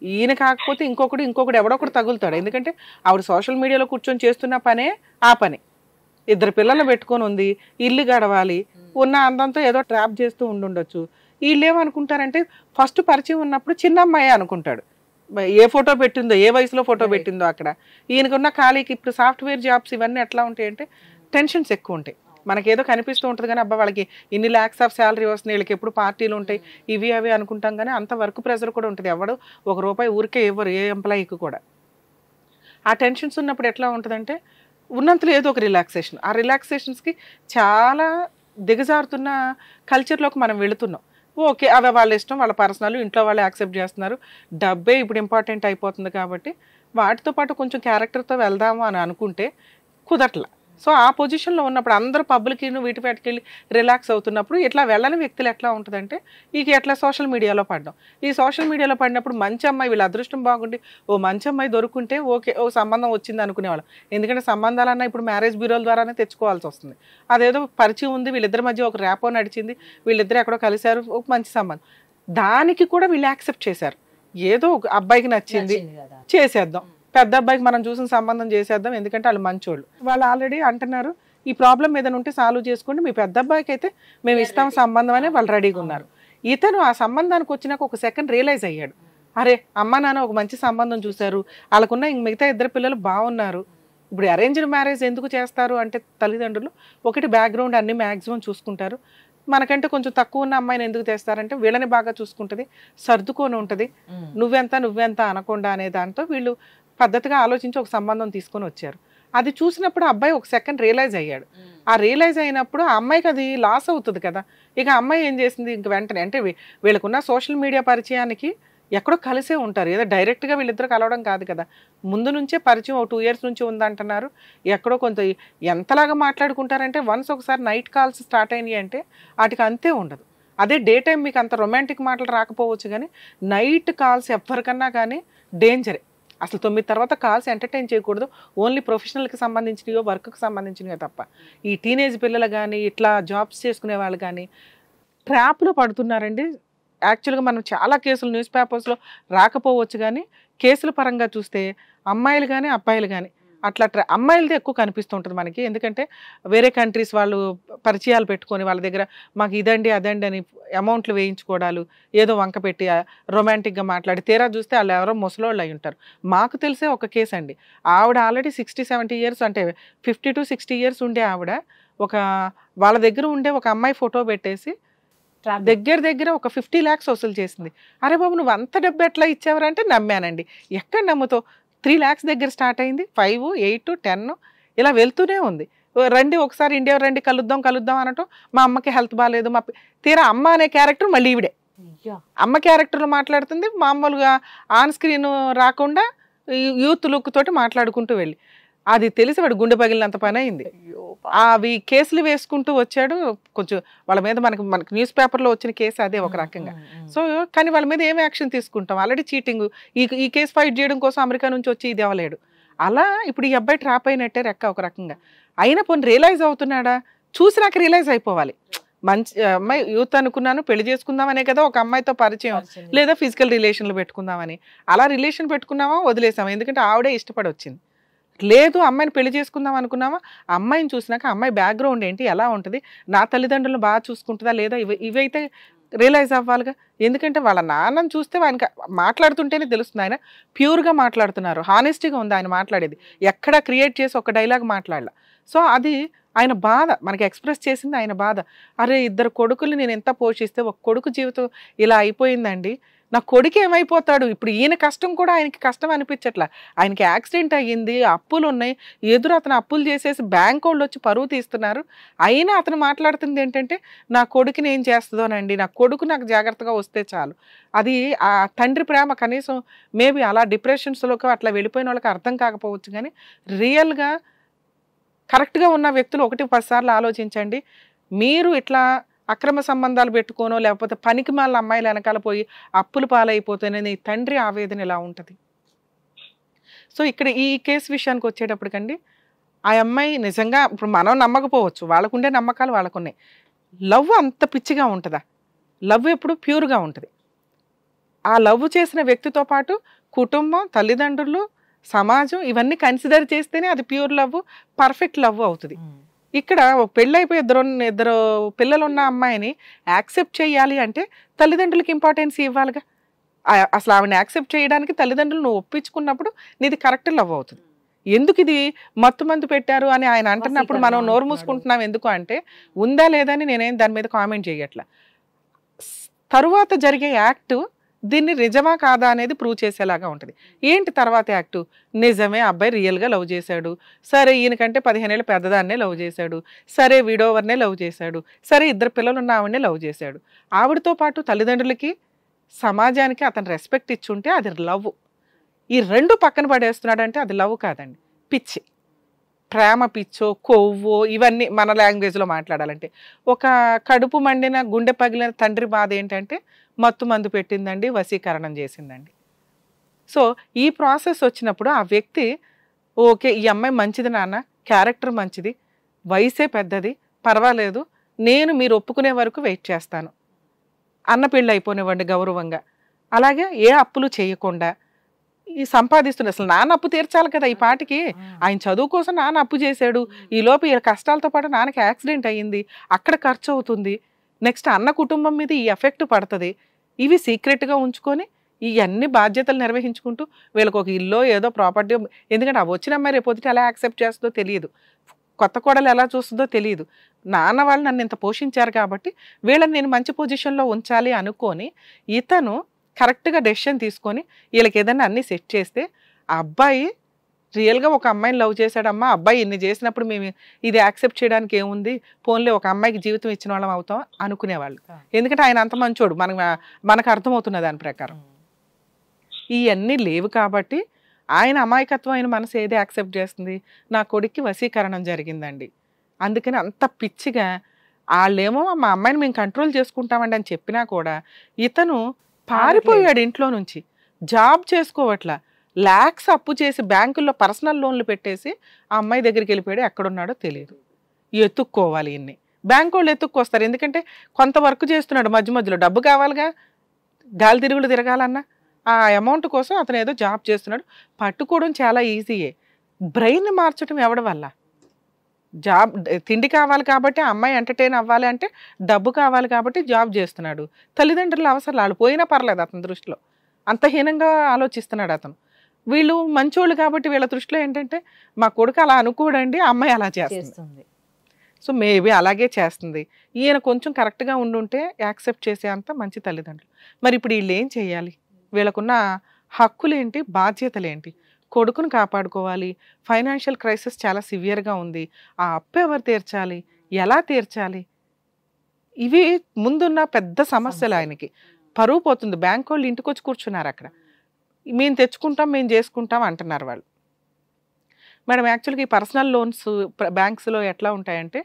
ఈయన కాకపోతే ఇంకొకడు ఎవడొకడు తగులుతాడు. ఎందుకంటే ఆవిడ సోషల్ మీడియాలో కూర్చొని చేస్తున్న పనే ఆ పని. 2 పిల్లలు పెట్టుకొని ఉంది, ఇల్లు గడవాలి, ఉన్న అందంతో ఏదో ట్రాప్ చేస్తూ ఉండుండొచ్చు. వీళ్ళు ఏమనుకుంటారంటే ఫస్ట్ పరిచయం ఉన్నప్పుడు చిన్న అమ్మాయి అనుకుంటాడు, ఏ ఫోటో పెట్టిందో, ఏ వయసులో ఫోటో పెట్టిందో అక్కడ. ఈయనకున్న ఖాళీకి ఇప్పుడు సాఫ్ట్వేర్ జాబ్స్ ఇవన్నీ ఎట్లా ఉంటాయంటే టెన్షన్స్ ఎక్కువ ఉంటాయి. మనకేదో కనిపిస్తూ ఉంటుంది కానీ అబ్బా వాళ్ళకి ఇన్ని lakhs ఆఫ్ శాలరీ వస్తున్నాయి, వీళ్ళకి ఎప్పుడు పార్టీలు ఉంటాయి, ఇవి అవి అనుకుంటాం. కానీ అంత వర్క్ ప్రెషర్ కూడా ఉంటుంది. ఎవడు ₹1 ఊరికే ఇవ్వరు ఏ ఎంప్లాయీకి కూడా. ఆ టెన్షన్స్ ఉన్నప్పుడు ఎట్లా ఉంటుందంటే ఉన్నంతలో ఏదో ఒక రిలాక్సేషన్. ఆ రిలాక్సేషన్స్కి చాలా దిగజారుతున్న కల్చర్లోకి మనం వెళుతున్నాం. ఓకే, అవి వాళ్ళ ఇష్టం, వాళ్ళ పర్సనల్, ఇంట్లో వాళ్ళు యాక్సెప్ట్ చేస్తున్నారు, డబ్బే ఇప్పుడు ఇంపార్టెంట్ అయిపోతుంది కాబట్టి వాటితో పాటు కొంచెం క్యారెక్టర్తో వెళ్దాము అని అనుకుంటే కుదరట్లా. సో ఆ పొజిషన్లో ఉన్నప్పుడు అందరూ పబ్లిక్ వీటి వెళ్ళి రిలాక్స్ అవుతున్నప్పుడు ఇట్లా వెళ్ళని వ్యక్తులు ఎట్లా ఉంటుందంటే ఇక ఎట్లా సోషల్ మీడియాలో పడడం. ఈ సోషల్ మీడియాలో పడినప్పుడు మంచి అమ్మాయి, వీళ్ళ అదృష్టం బాగుండి ఓ మంచి అమ్మాయి దొరుకుంటే ఓకే, ఓ సంబంధం వచ్చింది అనుకునేవాళ్ళం. ఎందుకంటే సంబంధాలన్నా ఇప్పుడు మ్యారేజ్ బ్యూరోల ద్వారానే తెచ్చుకోవాల్సి వస్తుంది. అదేదో పరిచయం ఉంది, వీళ్ళిద్దరి మధ్య ఒక ర్యాపో నడిచింది, వీళ్ళిద్దరు ఎక్కడో కలిశారు, ఒక మంచి సంబంధం, దానికి కూడా వీళ్ళు యాక్సెప్ట్ చేశారు. ఏదో ఒక అబ్బాయికి నచ్చింది చేసేద్దాం, పెద్ద అబ్బాయికి మనం చూసిన సంబంధం చేసేద్దాం, ఎందుకంటే వాళ్ళు మంచోళ్ళు. వాళ్ళు ఆల్రెడీ అంటున్నారు ఈ ప్రాబ్లం ఏదైనా ఉంటే సాల్వ్ చేసుకోండి, మీ పెద్ద అబ్బాయికి అయితే మేము ఇస్తాం సంబంధం అని వాళ్ళు రెడీగా ఉన్నారు. ఇతను ఆ సంబంధానికి వచ్చినాక ఒక సెకండ్ రియలైజ్ అయ్యాడు, అరే అమ్మ నాన్న ఒక మంచి సంబంధం చూశారు, వాళ్ళకున్న మిగతా ఇద్దరు పిల్లలు బాగున్నారు, ఇప్పుడు అరేంజ్డ్ మ్యారేజ్ ఎందుకు చేస్తారు అంటే తల్లిదండ్రులు ఒకటి బ్యాక్గ్రౌండ్ అన్ని మ్యాక్సిమం చూసుకుంటారు, మనకంటే కొంచెం తక్కువ ఉన్న అమ్మాయిని ఎందుకు తెస్తారంటే వీళ్ళని బాగా చూసుకుంటుంది, సర్దుకొని ఉంటుంది, నువ్వెంత అనకుండా అనే దాంతో వీళ్ళు పద్ధతిగా ఆలోచించి ఒక సంబంధం తీసుకొని వచ్చారు. అది చూసినప్పుడు అబ్బాయి ఒక సెకండ్ రియలైజ్ అయ్యాడు. ఆ రియలైజ్ అయినప్పుడు ఆ అమ్మాయికి అది లాస్ అవుతుంది కదా. ఇక అమ్మాయి ఏం చేసింది, ఇంక వెంటనే అంటే వీళ్ళకున్న సోషల్ మీడియా పరిచయానికి ఎక్కడో కలిసే ఉంటారు, ఏదో డైరెక్ట్గా వీళ్ళిద్దరు కలవడం కాదు కదా, ముందు నుంచే పరిచయం 2 years నుంచి ఉందంటున్నారు. ఎక్కడో కొంత ఎంతలాగా మాట్లాడుకుంటారంటే వన్స్ ఒకసారి నైట్ కాల్స్ స్టార్ట్ అయినాయి అంటే వాటికి అంతే ఉండదు. అదే డే టైం మీకు అంత రొమాంటిక్ మాటలు రాకపోవచ్చు, కానీ నైట్ కాల్స్ ఎవరికన్నా కానీ డేంజరే. అసలు 9 తర్వాత కాల్స్ ఎంటర్టైన్ చేయకూడదు, ఓన్లీ ప్రొఫెషనల్కి సంబంధించినవో వర్క్కి సంబంధించినవే తప్ప. ఈ టీనేజ్ పిల్లలు కానీ ఇట్లా జాబ్స్ చేసుకునే వాళ్ళు కానీ ట్రాప్లో పడుతున్నారండి. యాక్చువల్గా మనం చాలా కేసులు న్యూస్ పేపర్స్లో రాకపోవచ్చు, కానీ కేసుల పరంగా చూస్తే అమ్మాయిలు కానీ అబ్బాయిలు కానీ అట్లా అమ్మాయిలది ఎక్కువ కనిపిస్తుంటుంది మనకి. ఎందుకంటే వేరే కంట్రీస్ వాళ్ళు పరిచయాలు పెట్టుకొని వాళ్ళ దగ్గర మాకు ఇదండి అదండి అని అమౌంట్లు వేయించుకోవడాలు, ఏదో వంక పెట్టి రొమాంటిక్గా మాట్లాడి తీరా చూస్తే వాళ్ళు ఎవరో ముసలోళ్ళు అయి ఉంటారు. మాకు తెలిసే ఒక కేసు అండి, ఆవిడ ఆల్రెడీ 60-70 years అంటే 50 to 60 years ఉండే ఆవిడ ఒక వాళ్ళ దగ్గర ఉండే ఒక అమ్మాయి ఫోటో పెట్టేసి దగ్గర ఒక 50 lakhs వసూలు చేసింది. అరే బాబు నువ్వు అంత డబ్బు ఎట్లా ఇచ్చావరంటే నమ్మానండి. ఎక్కడ నమ్ముతావు, 3 lakhs దగ్గర స్టార్ట్ అయింది, 5, 8, 10 ఇలా వెళ్తూనే ఉంది. రండి ఒకసారి ఇండియా రండి కలుద్దాం అనటం, మా అమ్మకి హెల్త్ బాగాలేదు, తీరా అమ్మ అనే క్యారెక్టర్ మళ్ళీ ఈవిడే అమ్మ క్యారెక్టర్లో మాట్లాడుతుంది. మామూలుగా ఆన్ స్క్రీన్ రాకుండా యూత్ లుక్ తోటి మాట్లాడుకుంటూ వెళ్ళి అది తెలిసి వాడు గుండె పగిలినంత పని అయింది. అవి కేసులు వేసుకుంటూ వచ్చాడు. కొంచెం వాళ్ళ మీద మనకి న్యూస్ పేపర్లో వచ్చిన కేసు అదే ఒక రకంగా. సో కానీ వాళ్ళ మీద ఏం యాక్షన్ తీసుకుంటాం, ఆల్రెడీ చీటింగ్, ఈ కేసు ఫైట్ చేయడం కోసం అమెరికా నుంచి వచ్చి ఇది అవ్వలేడు. అలా ఇప్పుడు ఈ అబ్బాయి ట్రాప్ అయినట్టే రెక్క ఒక రకంగా. అయినా పోనీ రియలైజ్ అవుతున్నాడా, చూసి నాకు రియలైజ్ అయిపోవాలి, మంచి అమ్మాయి యూత్ అనుకున్నాను, పెళ్లి చేసుకుందామనే కదా ఒక అమ్మాయితో పరిచయం, లేదా ఫిజికల్ రిలేషన్లు పెట్టుకుందామని. అలా రిలేషన్ పెట్టుకున్నామా వదిలేసామా, ఎందుకంటే ఆవిడే ఇష్టపడి వచ్చింది. లేదు అమ్మాయిని పెళ్లి చేసుకుందాం అనుకున్నామా, అమ్మాయిని చూసినాక అమ్మాయి బ్యాక్గ్రౌండ్ ఏంటి, ఎలా ఉంటుంది, నా తల్లిదండ్రులను బాగా చూసుకుంటుందా లేదా, ఇవైతే రియలైజ్ అవ్వాలిగా. ఎందుకంటే వాళ్ళ నాన్నని చూస్తే ఆయనకి మాట్లాడుతుంటేనే తెలుస్తుంది ఆయన ప్యూర్గా మాట్లాడుతున్నారు, హానెస్టీగా ఉంది ఆయన మాట్లాడేది, ఎక్కడ క్రియేట్ చేసి ఒక డైలాగ్ మాట్లాడలా. సో అది ఆయన బాధ, మనకి ఎక్స్ప్రెస్ చేసింది ఆయన బాధ. అరే 2 కొడుకులు నేను ఎంత పోషిస్తే ఒక కొడుకు జీవితం ఇలా అయిపోయిందండి, నా కొడుకు ఏమైపోతాడు, ఇప్పుడు ఈయన కష్టం కూడా ఆయనకి కష్టం అనిపించట్లా, ఆయనకి యాక్సిడెంట్ అయ్యింది, అప్పులు ఉన్నాయి, ఎదురు అతను అప్పులు చేసేసి బ్యాంక్ వాళ్ళు వచ్చి పరువు తీస్తున్నారు, అయినా అతను మాట్లాడుతుంది ఏంటంటే నా కొడుకుని ఏం చేస్తుందోనండి, నా కొడుకు నాకు జాగ్రత్తగా వస్తే చాలు. అది ఆ తండ్రి ప్రేమ కనీసం మేబీ అలా డిప్రెషన్స్లోకి అట్లా వెళ్ళిపోయిన వాళ్ళకి అర్థం కాకపోవచ్చు, కానీ రియల్గా కరెక్ట్గా ఉన్న వ్యక్తులు 1-10 సార్లు ఆలోచించండి. మీరు ఇట్లా అక్రమ సంబంధాలు పెట్టుకోనో లేకపోతే పనికి మాల అమ్మాయిలు వెనకాల పోయి అప్పులు పాలైపోతేనే తండ్రి ఆవేదన ఎలా ఉంటుంది. సో ఇక్కడ ఈ కేసు విషయానికి వచ్చేటప్పటికండి ఆ అమ్మాయి నిజంగా ఇప్పుడు మనం నమ్మకపోవచ్చు, వాళ్ళకుండే నమ్మకాలు వాళ్ళకున్నాయి. లవ్ అంత పిచ్చిగా ఉంటుందా, లవ్ ఎప్పుడు ప్యూర్గా ఉంటుంది. ఆ లవ్ చేసిన వ్యక్తితో పాటు కుటుంబం, తల్లిదండ్రులు, సమాజం ఇవన్నీ కన్సిడర్ చేస్తేనే అది ప్యూర్ లవ్, పర్ఫెక్ట్ లవ్ అవుతుంది. ఇక్కడ పెళ్ళైపోయి ఇద్దరు పిల్లలు ఉన్న అమ్మాయిని యాక్సెప్ట్ చేయాలి అంటే తల్లిదండ్రులకి ఇంపార్టెన్స్ ఇవ్వాలిగా. అసలు ఆవిడని యాక్సెప్ట్ చేయడానికి తల్లిదండ్రులు నువ్వు ఒప్పించుకున్నప్పుడు నీది కరెక్ట్ లవ్ అవుతుంది. ఎందుకు ఇది మత్తు మందు పెట్టారు అని ఆయన అంటున్నప్పుడు మనం నోరు మూసుకుంటున్నాం ఎందుకు అంటే ఉందా లేదని నేనేం దాని మీద కామెంట్ చేయట్లా. తరువాత జరిగే యాక్ట్ దీన్ని నిజమా కాదా అనేది ప్రూవ్ చేసేలాగా ఉంటుంది. ఏంటి తర్వాత యాక్టు, నిజమే అబ్బాయి రియల్గా లవ్ చేశాడు, సరే ఈయనకంటే 15 ఏళ్ళ పెద్దదాన్నే లవ్ చేశాడు, సరే విడోవర్నే లవ్ చేశాడు, సరే 2 పిల్లలు ఉన్న ఆవిడనే లవ్ చేశాడు, ఆవిడతో పాటు తల్లిదండ్రులకి సమాజానికి అతను రెస్పెక్ట్ ఇచ్చుంటే అది లవ్. ఈ 2 పక్కన పడేస్తున్నాడంటే అది లవ్ కాదండి, పిచ్చి, ప్రేమ పిచ్చో కొవ్వో ఇవన్నీ మన లాంగ్వేజ్లో మాట్లాడాలంటే. ఒక కడుపు మండిన గుండె పగిలిన తండ్రి బాధ ఏంటంటే మత్తు మందు పెట్టిందండి, వశీకరణం చేసిందండి. సో ఈ ప్రాసెస్ వచ్చినప్పుడు ఆ వ్యక్తి ఓకే ఈ అమ్మాయి మంచిది నాన్న, క్యారెక్టర్ మంచిది, వయసే పెద్దది, పర్వాలేదు, నేను మీరు ఒప్పుకునే వరకు వెయిట్ చేస్తాను, అన్న పెళ్ళి అయిపోనివ్వండి గౌరవంగా అలాగే ఏ అప్పులు చేయకుండా ఈ సంపాదిస్తున్న అసలు నాన్న అప్పు తీర్చాలి కదా ఈ పాటికి. ఆయన చదువు కోసం నాన్న అప్పు చేశాడు, ఈ లోపు ఈ కష్టాలతో పాటు నాన్నకి యాక్సిడెంట్ అయ్యింది, అక్కడ ఖర్చు అవుతుంది, నెక్స్ట్ అన్న కుటుంబం మీద ఈ ఎఫెక్ట్ పడుతుంది. ఇవి సీక్రెట్గా ఉంచుకొని ఈ అన్ని బాధ్యతలు నిర్వహించుకుంటూ వీళ్ళకి ఒక ఇల్లు ఏదో ప్రాపర్టీ, ఎందుకంటే అవి వచ్చిన అమ్మాయి రేపొద్దుట ఎలా యాక్సెప్ట్ చేస్తుందో తెలియదు, కొత్త కోడలు ఎలా చూస్తుందో తెలియదు. నాన్న వాళ్ళు నన్ను ఇంత పోషించారు కాబట్టి వీళ్ళని నేను మంచి పొజిషన్లో ఉంచాలి అనుకొని ఇతను కరెక్ట్గా డెసిషన్ తీసుకొని వీళ్ళకి ఏదైనా అన్నీ సెట్ చేస్తే ఆ అబ్బాయి రియల్గా ఒక అమ్మాయిని లవ్ చేశాడమ్మా, అబ్బాయి ఇన్ని చేసినప్పుడు మేము ఇది యాక్సెప్ట్ చేయడానికి ఏముంది, పోన్లే ఒక అమ్మాయికి జీవితం ఇచ్చిన వాళ్ళం అవుతాం అనుకునేవాళ్ళు. ఎందుకంటే ఆయన అంత మంచోడు, మనకు అర్థమవుతున్నది దాని ప్రకారం. ఇవన్నీ లేవు కాబట్టి ఆయన అమాయకత్వమైన మనసు ఏది యాక్సెప్ట్ చేస్తుంది, నా కొడుక్కి వశీకరణం జరిగిందండి, అందుకని అంత పిచ్చిగా వాళ్ళేమో మా అమ్మాయిని మేము కంట్రోల్ చేసుకుంటామండి అని చెప్పినా కూడా ఇతను పారిపోయాడు ఇంట్లో నుంచి, జాబ్ చేసుకోవట్లా, ల్యాక్స్ అప్పు చేసి బ్యాంకుల్లో పర్సనల్ లోన్లు పెట్టేసి ఆ అమ్మాయి దగ్గరికి వెళ్ళిపోయాడు. ఎక్కడున్నాడో తెలియదు. ఎత్తుక్కోవాలి ఇన్ని బ్యాంకు వాళ్ళు ఎత్తుక్కొస్తారు, ఎందుకంటే కొంత వర్క్ చేస్తున్నాడు, మధ్య మధ్యలో డబ్బు కావాలిగా, గాలి తిరుగులు తిరగాలన్నా ఆ అమౌంట్ కోసం అతను ఏదో జాబ్ చేస్తున్నాడు. పట్టుకోవడం చాలా ఈజీయే, బ్రెయిన్ మార్చడం ఎవడి వల్ల? జాబ్ తిండి కావాలి కాబట్టి అమ్మాయి ఎంటర్టైన్ అవ్వాలి అంటే డబ్బు కావాలి కాబట్టి జాబ్ చేస్తున్నాడు. తల్లిదండ్రుల అవసరం వాళ్ళు పోయినా పర్లేదు అతని దృష్టిలో, అంత హీనంగా ఆలోచిస్తున్నాడు అతను. వీళ్ళు మంచోళ్ళు కాబట్టి వీళ్ళ దృష్టిలో ఏంటంటే మా కొడుకు అలా అనుకోడండి, అమ్మాయి అలా చేస్తుంది. సో మేబీ అలాగే చేస్తుంది. ఈయన కొంచెం కరెక్ట్గా ఉండుంటే యాక్సెప్ట్ చేసే అంత మంచి తల్లిదండ్రులు. మరి ఇప్పుడు వీళ్ళు ఏం చేయాలి? వీళ్ళకున్న హక్కులేంటి, బాధ్యతలేంటి? కొడుకును కాపాడుకోవాలి, ఫైనాన్షియల్ క్రైసిస్ చాలా సివియర్గా ఉంది, ఆ అప్పు ఎవరు తీర్చాలి, ఎలా తీర్చాలి? ఇవి ముందున్న పెద్ద సమస్యలు. ఆయనకి పరువు పోతుంది. బ్యాంక్ వాళ్ళు ఇంటికి వచ్చి కూర్చున్నారు అక్కడ, మేము తెచ్చుకుంటాం మేము చేసుకుంటాం అంటున్నారు వాళ్ళు. మేడం యాక్చువల్గా ఈ పర్సనల్ లోన్స్ బ్యాంక్స్లో ఎట్లా ఉంటాయంటే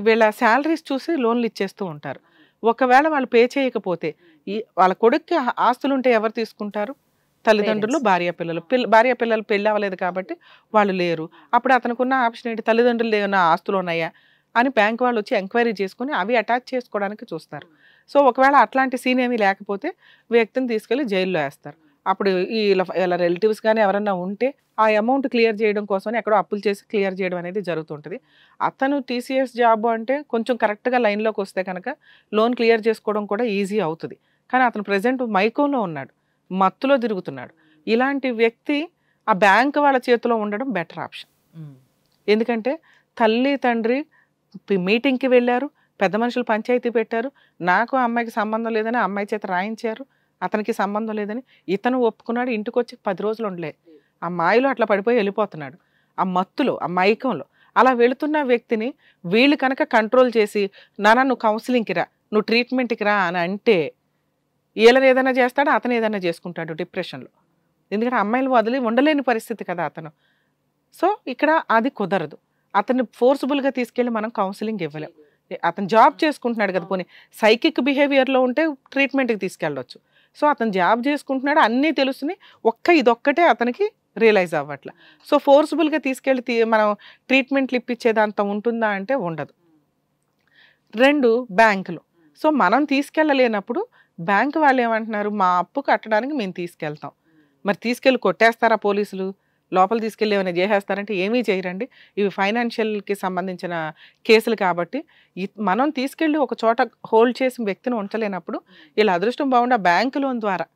వీళ్ళ శాలరీస్ చూసి లోన్లు ఇచ్చేస్తూ ఉంటారు. ఒకవేళ వాళ్ళు పే చేయకపోతే వాళ్ళ కొడుక్కి ఆస్తులు ఉంటే ఎవరు తీసుకుంటారు? తల్లిదండ్రులు, భార్య పిల్లలు పెళ్ళి అవ్వలేదు కాబట్టి వాళ్ళు లేరు. అప్పుడు అతనుకున్న ఆప్షన్ ఏంటి? తల్లిదండ్రులు ఏమైనా ఆస్తులు ఉన్నాయా అని బ్యాంక్ వాళ్ళు వచ్చి ఎంక్వైరీ చేసుకుని అవి అటాచ్ చేసుకోవడానికి చూస్తారు. సో ఒకవేళ అట్లాంటి సీన్ ఏమీ లేకపోతే వ్యక్తిని తీసుకెళ్ళి జైల్లో వేస్తారు. అప్పుడు ఇలా రిలేటివ్స్ కానీ ఎవరన్నా ఉంటే ఆ అమౌంట్ క్లియర్ చేయడం కోసమని ఎక్కడో అప్పులు చేసి క్లియర్ చేయడం అనేది జరుగుతుంటుంది. అతను టీసీఎస్ జాబ్ అంటే కొంచెం కరెక్ట్గా లైన్లోకి వస్తే కనుక లోన్ క్లియర్ చేసుకోవడం కూడా ఈజీ అవుతుంది. కానీ అతను ప్రజెంట్ మైకంలో ఉన్నాడు, మత్తులో తిరుగుతున్నాడు. ఇలాంటి వ్యక్తి ఆ బ్యాంక్ వాళ్ళ చేతిలో ఉండడం బెటర్ ఆప్షన్. ఎందుకంటే తల్లి తండ్రి మీటింగ్కి వెళ్ళారు, పెద్ద మనుషులు పంచాయతీ పెట్టారు, నాకు అమ్మాయికి సంబంధం లేదని అమ్మాయి చేత రాయించారు, అతనికి సంబంధం లేదని ఇతను ఒప్పుకున్నాడు. ఇంటికి వచ్చి 10 రోజులు ఉండలే, ఆ మాయలో అట్లా పడిపోయి వెళ్ళిపోతున్నాడు, ఆ మత్తులో, ఆ మైకంలో. అలా వెళుతున్న వ్యక్తిని వీళ్ళు కనుక కంట్రోల్ చేసి నాన్న నువ్వు కౌన్సిలింగ్కి రా, నువ్వు ట్రీట్మెంట్కి రా అని అంటే వీళ్ళని ఏదైనా చేస్తాడు, అతను ఏదైనా చేసుకుంటాడు డిప్రెషన్లో. ఎందుకంటే అమ్మాయిలు వదిలి ఉండలేని పరిస్థితి కదా అతను. సో ఇక్కడ అది కుదరదు. అతన్ని ఫోర్స్ఫుల్గా తీసుకెళ్ళి మనం కౌన్సిలింగ్ ఇవ్వలేం. అతను జాబ్ చేసుకుంటున్నాడు కదా, పోనీ సైకిక్ బిహేవియర్లో ఉంటే ట్రీట్మెంట్కి తీసుకెళ్ళవచ్చు. సో అతను జాబ్ చేసుకుంటున్నాడు, అన్నీ తెలుసుని, ఇదొక్కటే అతనికి రియలైజ్ అవ్వట్ల. సో ఫోర్స్ఫుల్గా తీసుకెళ్ళి మనం ట్రీట్మెంట్లు ఇప్పించేదంత ఉంటుందా అంటే ఉండదు. 2 బ్యాంకులు. సో మనం తీసుకెళ్ళలేనప్పుడు బ్యాంకు వాళ్ళు ఏమంటున్నారు, మా అప్పు కట్టడానికి మేము తీసుకెళ్తాం. మరి తీసుకెళ్ళి కొట్టేస్తారా పోలీసులు, లోపల తీసుకెళ్ళి ఏమైనా చేసేస్తారంటే ఏమీ చేయరండి. ఇవి ఫైనాన్షియల్కి సంబంధించిన కేసులు కాబట్టి మనం తీసుకెళ్ళి ఒక చోట హోల్డ్ చేసి వ్యక్తిని ఉంచలేనప్పుడు ఇలా అదృష్టం బాగుండా బ్యాంకు లోన్ ద్వారా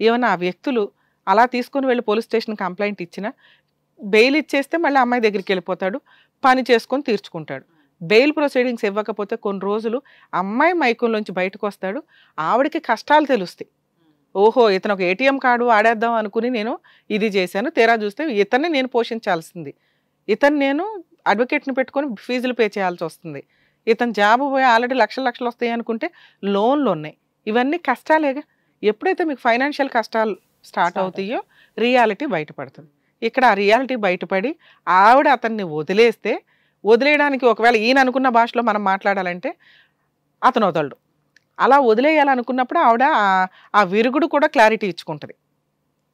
ఏమైనా ఆ వ్యక్తులు అలా తీసుకొని వెళ్ళి పోలీస్ స్టేషన్ కంప్లైంట్ ఇచ్చినా బెయిల్ ఇచ్చేస్తే మళ్ళీ అమ్మాయి దగ్గరికి వెళ్ళిపోతాడు, పని చేసుకొని తీర్చుకుంటాడు. బెయిల్ ప్రొసీడింగ్స్ ఇవ్వకపోతే కొన్ని రోజులు అమ్మాయి మైకంలోంచి బయటకు వస్తాడు, ఆవిడకి కష్టాలు తెలుస్తాయి. ఓహో ఇతను ఒక ఏటీఎం కార్డు ఆడేద్దాం అనుకుని నేను ఇది చేశాను, తీరా చూస్తే ఇతన్ని నేను పోషించాల్సింది, ఇతను నేను అడ్వకేట్ని పెట్టుకొని ఫీజులు పే చేయాల్సి వస్తుంది, ఇతను జాబ్ పోయి ఆల్రెడీ లక్షలు వస్తాయి అనుకుంటే లోన్లు ఉన్నాయి. ఇవన్నీ కష్టాలేగా. ఎప్పుడైతే మీకు ఫైనాన్షియల్ కష్టాలు స్టార్ట్ అవుతాయో రియాలిటీ బయటపడుతుంది. ఇక్కడ ఆ రియాలిటీ బయటపడి ఆవిడ అతన్ని వదిలేయడానికి ఒకవేళ ఈయన అనుకున్న భాషలో మనం మాట్లాడాలంటే అతను వదలడు. అలా వదిలేయాలనుకున్నప్పుడు ఆవిడ ఆ విరుగుడు కూడా క్లారిటీ ఇచ్చుకుంటుంది.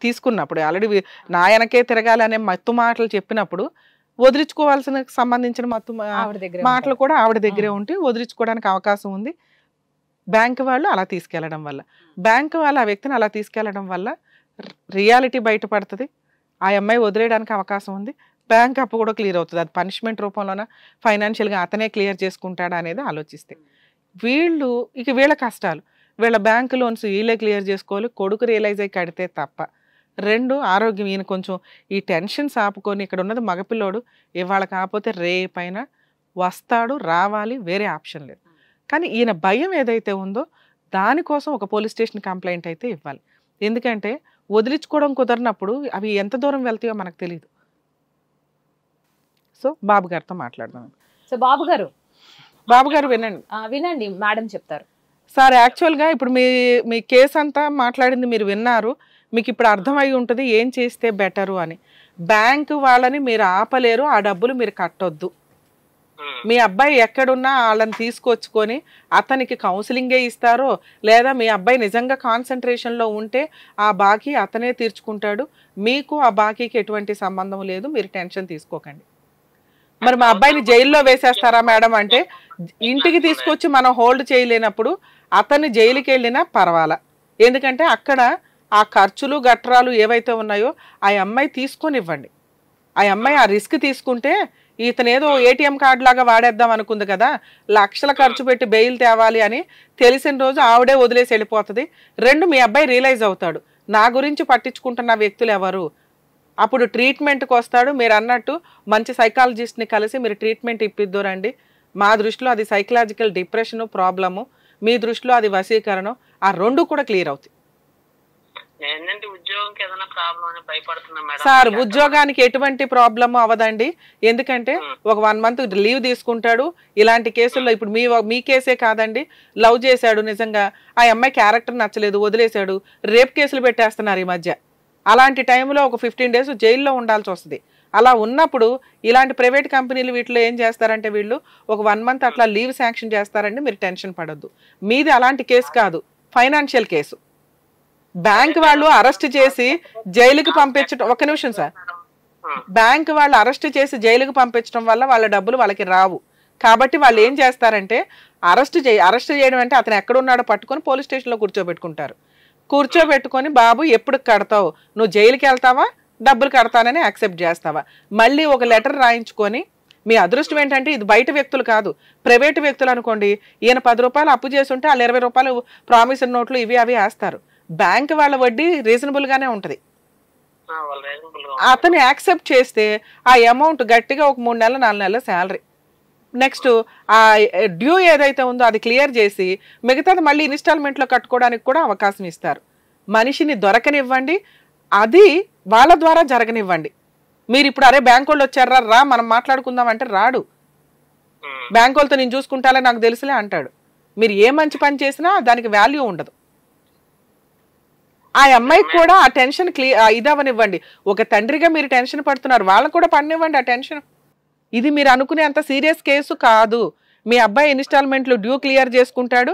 తీసుకున్నప్పుడు ఆల్రెడీ నా వెనకే తిరగాలి అనే మత్తు మాటలు చెప్పినప్పుడు వదిలించుకోవాల్సిన సంబంధించిన మత్తు మాటలు కూడా ఆవిడ దగ్గరే ఉంటే వదిలించుకోవడానికి అవకాశం ఉంది. బ్యాంక్ వాళ్ళు అలా తీసుకెళ్లడం వల్ల, బ్యాంక్ వాళ్ళు ఆ వ్యక్తిని అలా తీసుకెళ్లడం వల్ల రియాలిటీ బయటపడుతుంది. ఆ అమ్మాయి వదిలేయడానికి అవకాశం ఉంది, బ్యాంక్ అప్పు కూడా క్లియర్ అవుతుంది. అది పనిష్మెంట్ రూపంలోన ఫైనాన్షియల్గా అతనే క్లియర్ చేసుకుంటాడా అనేది ఆలోచిస్తే వీళ్ళు ఇక వీళ్ళ కష్టాలు, వీళ్ళ బ్యాంక్ లోన్స్ వీళ్ళే క్లియర్ చేసుకోవాలి, కొడుకు రియలైజ్ అయ్యి కడితే తప్ప. 2 ఆరోగ్యం, ఈయన కొంచెం ఈ టెన్షన్స్ ఆపుకొని, ఇక్కడ ఉన్నది మగపిల్లోడు, ఇవాళ కాకపోతే రేపైనా వస్తాడు, రావాలి, వేరే ఆప్షన్ లేదు. కానీ ఈయన భయం ఏదైతే ఉందో దానికోసం ఒక పోలీస్ స్టేషన్ కంప్లైంట్ అయితే ఇవ్వాలి. ఎందుకంటే వదిలించుకోవడం కుదరినప్పుడు అవి ఎంత దూరం వెళ్తాయో మనకు తెలియదు. సో బాబు గారితో మాట్లాడదాం. సో బాబు గారు వినండి. వినండి మేడం చెప్తారు. సార్, యాక్చువల్గా ఇప్పుడు మీ కేసు అంతా మాట్లాడింది మీరు విన్నారు, మీకు ఇప్పుడు అర్థమై ఉంటుంది ఏం చేస్తే బెటరు అని. బ్యాంకు వాళ్ళని మీరు ఆపలేరు, ఆ డబ్బులు మీరు కట్టొద్దు. మీ అబ్బాయి ఎక్కడున్నా వాళ్ళని తీసుకొచ్చుకొని అతనికి కౌన్సిలింగే ఇస్తారో, లేదా మీ అబ్బాయి నిజంగా కాన్సన్ట్రేషన్లో ఉంటే ఆ బాకీ అతనే తీర్చుకుంటాడు, మీకు ఆ బాకీకి ఎటువంటి సంబంధం లేదు, మీరు టెన్షన్ తీసుకోకండి. మరి మా అబ్బాయిని జైల్లో వేసేస్తారా మేడం అంటే, ఇంటికి తీసుకొచ్చి మనం హోల్డ్ చేయలేనప్పుడు అతన్ని జైలుకి వెళ్ళినా పర్వాలా. ఎందుకంటే అక్కడ ఆ ఖర్చులు గట్రాలు ఏవైతే ఉన్నాయో ఆ అమ్మాయి తీసుకొని ఇవ్వండి. ఆ అమ్మాయి ఆ రిస్క్ తీసుకుంటే, ఇతను ఏదో ఏటీఎం కార్డు లాగా వాడేద్దాం అనుకుంది కదా, లక్షల ఖర్చు పెట్టి బెయిల్ తేవాలి అని తెలిసిన రోజు ఆవిడే వదిలేసి వెళ్ళిపోతుంది. 2 మీ అబ్బాయి రియలైజ్ అవుతాడు, నా గురించి పట్టించుకుంటున్న వ్యక్తులు ఎవరు. అప్పుడు ట్రీట్మెంట్కి వస్తాడు. మీరు అన్నట్టు మంచి సైకాలజిస్ట్ని కలిసి మీరు ట్రీట్మెంట్ ఇప్పిద్దురండి. మా దృష్టిలో అది సైకలాజికల్ డిప్రెషను ప్రాబ్లము, మీ దృష్టిలో అది వశీకరణం. ఆ 2 కూడా క్లియర్ అవుతాయి. సార్, ఉద్యోగానికి ఎటువంటి ప్రాబ్లము అవ్వదండి. ఎందుకంటే ఒక 1 మంత్ లీవ్ తీసుకుంటాడు. ఇలాంటి కేసుల్లో ఇప్పుడు మీ కేసే కాదండి, లవ్ చేశాడు, నిజంగా ఆ అమ్మాయి క్యారెక్టర్ నచ్చలేదు, వదిలేశాడు, రేప్ కేసులు పెట్టేస్తున్నారు ఈ మధ్య. అలాంటి టైంలో ఒక 15 days జైల్లో ఉండాల్సి వస్తుంది. అలా ఉన్నప్పుడు ఇలాంటి ప్రైవేట్ కంపెనీలు వీటిలో ఏం చేస్తారంటే వీళ్ళు ఒక 1 month అట్లా లీవ్ శాంక్షన్ చేస్తారండి. మీరు టెన్షన్ పడొద్దు. మీది అలాంటి కేసు కాదు, ఫైనాన్షియల్ కేసు. బ్యాంక్ వాళ్ళు అరెస్ట్ చేసి జైలుకి పంపించడం, ఒక్క నిమిషం సార్, బ్యాంక్ వాళ్ళు అరెస్ట్ చేసి జైలుకి పంపించడం వల్ల వాళ్ళ డబ్బులు వాళ్ళకి రావు. కాబట్టి వాళ్ళు ఏం చేస్తారంటే అరెస్ట్ చేయడం అంటే అతను ఎక్కడున్నాడో పట్టుకొని పోలీస్ స్టేషన్లో కూర్చోబెట్టుకొని బాబు ఎప్పుడు కడతావు, నువ్వు జైలుకి వెళ్తావా, డబ్బులు కడతానని యాక్సెప్ట్ చేస్తావా, మళ్ళీ ఒక లెటర్ రాయించుకొని. మీ అదృష్టం ఏంటంటే ఇది బయట వ్యక్తులు కాదు, ప్రైవేటు వ్యక్తులు అనుకోండి. ఈయన 10 రూపాయలు అప్పు చేస్తుంటే వాళ్ళు 20 రూపాయలు ప్రామిసరీ నోట్లు ఇవి అవి వేస్తారు. బ్యాంక్ వాళ్ళ వడ్డీ రీజనబుల్గానే ఉంటుంది. అతను యాక్సెప్ట్ చేస్తే ఆ అమౌంట్ గట్టిగా ఒక 3 నెలలు 4 నెలల శాలరీ, నెక్స్ట్ ఆ డ్యూ ఏదైతే ఉందో అది క్లియర్ చేసి మిగతాది మళ్ళీ ఇన్స్టాల్మెంట్లో కట్టుకోవడానికి కూడా అవకాశం ఇస్తారు. మనిషిని దొరకనివ్వండి, అది వాళ్ళ ద్వారా జరగనివ్వండి. మీరు ఇప్పుడు అరే బ్యాంక్ వాళ్ళు వచ్చారా రా మనం మాట్లాడుకుందాం అంటే రాడు. బ్యాంక్ వాళ్ళతో నేను చూసుకుంటాలే నాకు తెలుసులే అంటాడు. మీరు ఏ మంచి పని చేసినా దానికి వాల్యూ ఉండదు. ఆ అమ్మాయికి కూడా ఆ టెన్షన్ ఇదవనివ్వండి. ఒక తండ్రిగా మీరు టెన్షన్ పడుతున్నారు, వాళ్ళకు కూడా పడినివ్వండి ఆ టెన్షన్. ఇది మీరు అనుకునే అంత సీరియస్ కేసు కాదు. మీ అబ్బాయి ఇన్స్టాల్మెంట్లు డ్యూ క్లియర్ చేసుకుంటాడు,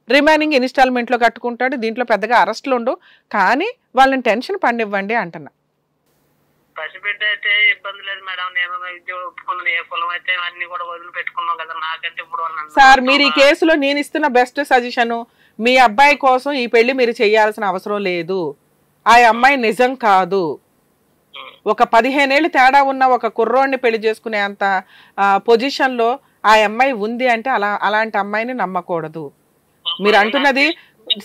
రిమైనింగ్ ఇన్స్టాల్మెంట్లో కట్టుకుంటాడు. దీంట్లో పెద్దగా అరెస్టులు ఉండవు, కానీ వాళ్ళని టెన్షన్ పడినివ్వండి అంటున్నా. పసిబిడ్డ అయితే ఇబ్బంది లేదు మేడం, నేను ఒప్పుకున్నాను, ఏ కులం అయితే అన్ని కూడా వదిలిపెట్టుకున్నాం కదా, నాకంటే ఇప్పుడు సార్ మీరు ఈ కేసులో నేను ఇస్తున్న బెస్ట్ సజెషన్, మీ అబ్బాయి కోసం ఈ పెళ్లి మీరు చేయాల్సిన అవసరం లేదు. ఆ అమ్మాయి నిజం కాదు. ఒక 15 ఏళ్ళు తేడా ఉన్న ఒక కుర్రోడిని పెళ్లి చేసుకునే అంత పొజిషన్లో ఆ అమ్మాయి ఉంది అంటే అలాంటి అమ్మాయిని నమ్మకూడదు. మీరు అంటున్నది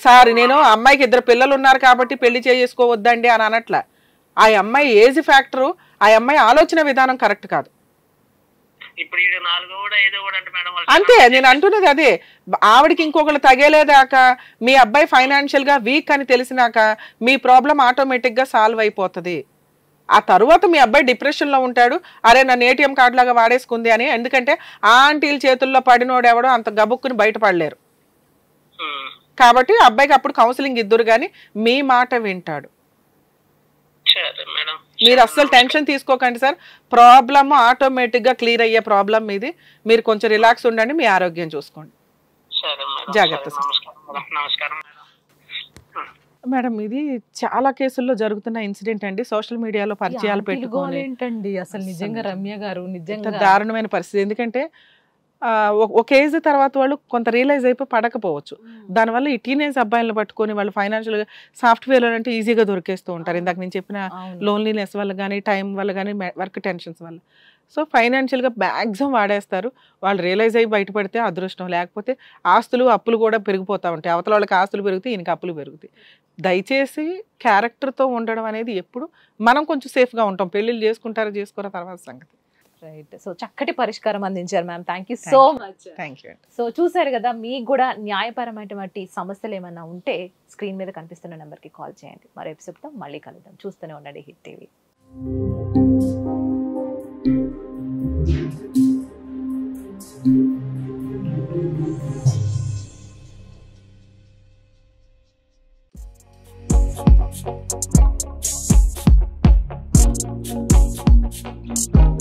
సార్, నేను అమ్మాయికి 2 పిల్లలు ఉన్నారు కాబట్టి పెళ్లి చేసుకోవద్దండి అని అనట్ల. ఆ అమ్మాయి ఏజ్ ఫ్యాక్టరు, ఆ అమ్మాయి ఆలోచన విధానం కరెక్ట్ కాదు. అంతే నేను అంటున్నది అదే. ఆవిడకి ఇంకొకరు తగేలేదాకా, మీ అబ్బాయి ఫైనాన్షియల్ గా వీక్ అని తెలిసినాక మీ ప్రాబ్లం ఆటోమేటిక్ గా సాల్వ్ అయిపోతుంది. ఆ తర్వాత మీ అబ్బాయి డిప్రెషన్ లో ఉంటాడు, అరే నన్ను ఏటీఎం కార్డు లాగా వాడేసుకుంది అని. ఎందుకంటే ఆ ఆంటీల చేతుల్లో పడినోడు ఎవడో అంత గబుక్కుని బయటపడలేరు. కాబట్టి అబ్బాయికి అప్పుడు కౌన్సిలింగ్ ఇద్దరు కానీ మీ మాట వింటాడు. మీరు అస్సలు టెన్షన్ తీసుకోకండి సార్, ప్రాబ్లమ్ ఆటోమేటిక్ గా క్లియర్ అయ్యే ప్రాబ్లం ఇది. మీరు కొంచెం రిలాక్స్ ఉండండి, మీ ఆరోగ్యం చూసుకోండి. జాగ్రత్త సార్. మేడం ఇది చాలా కేసుల్లో జరుగుతున్న ఇన్సిడెంట్ అండి. సోషల్ మీడియాలో పరిచయాలు పెట్టుకోవాలి ఏంటండి అసలు నిజంగా రమ్య గారు నిజంగా దారుణమైన పరిస్థితి. ఎందుకంటే ఒక ఏజ్ తర్వాత వాళ్ళు కొంత రియలైజ్ అయిపోయి పడకపోవచ్చు. దానివల్ల ఈ టీనేజ్ అబ్బాయిలను పట్టుకొని వాళ్ళు ఫైనాన్షియల్గా సాఫ్ట్వేర్ అంటే ఈజీగా దొరికేస్తూ ఉంటారు. ఇందాక నేను చెప్పిన లోన్లీనెస్ వల్ల కానీ, టైం వల్ల కానీ, వర్క్ టెన్షన్స్ వల్ల. సో ఫైనాన్షియల్గా మ్యాక్సిమం వాడేస్తారు. వాళ్ళు రియలైజ్ అయ్యి బయటపడితే అదృష్టం, లేకపోతే ఆస్తులు అప్పులు కూడా పెరిగిపోతూ ఉంటాయి. అవతల వాళ్ళకి ఆస్తులు పెరుగుతాయి, ఈయనకి అప్పులు పెరుగుతాయి. దయచేసి క్యారెక్టర్తో ఉండడం అనేది ఎప్పుడు మనం కొంచెం సేఫ్గా ఉంటాం. పెళ్ళిళ్ళు చేసుకోరా తర్వాత సంగతి. రైట్. సో చక్కటి పరిష్కారం అందించారు ma'am. Thank you so much. Thank you. So చూసారు కదా, మీకు కూడా న్యాయపరమైనటువంటి సమస్యలు ఏమైనా ఉంటే స్క్రీన్ మీద కనిపిస్తున్న నెంబర్కి కాల్ చేయండి. మరో ఎపిసోడ్తో మళ్ళీ కలుద్దాం. చూస్తూనే ఉండండి హిట్ టీవీ. Thank you.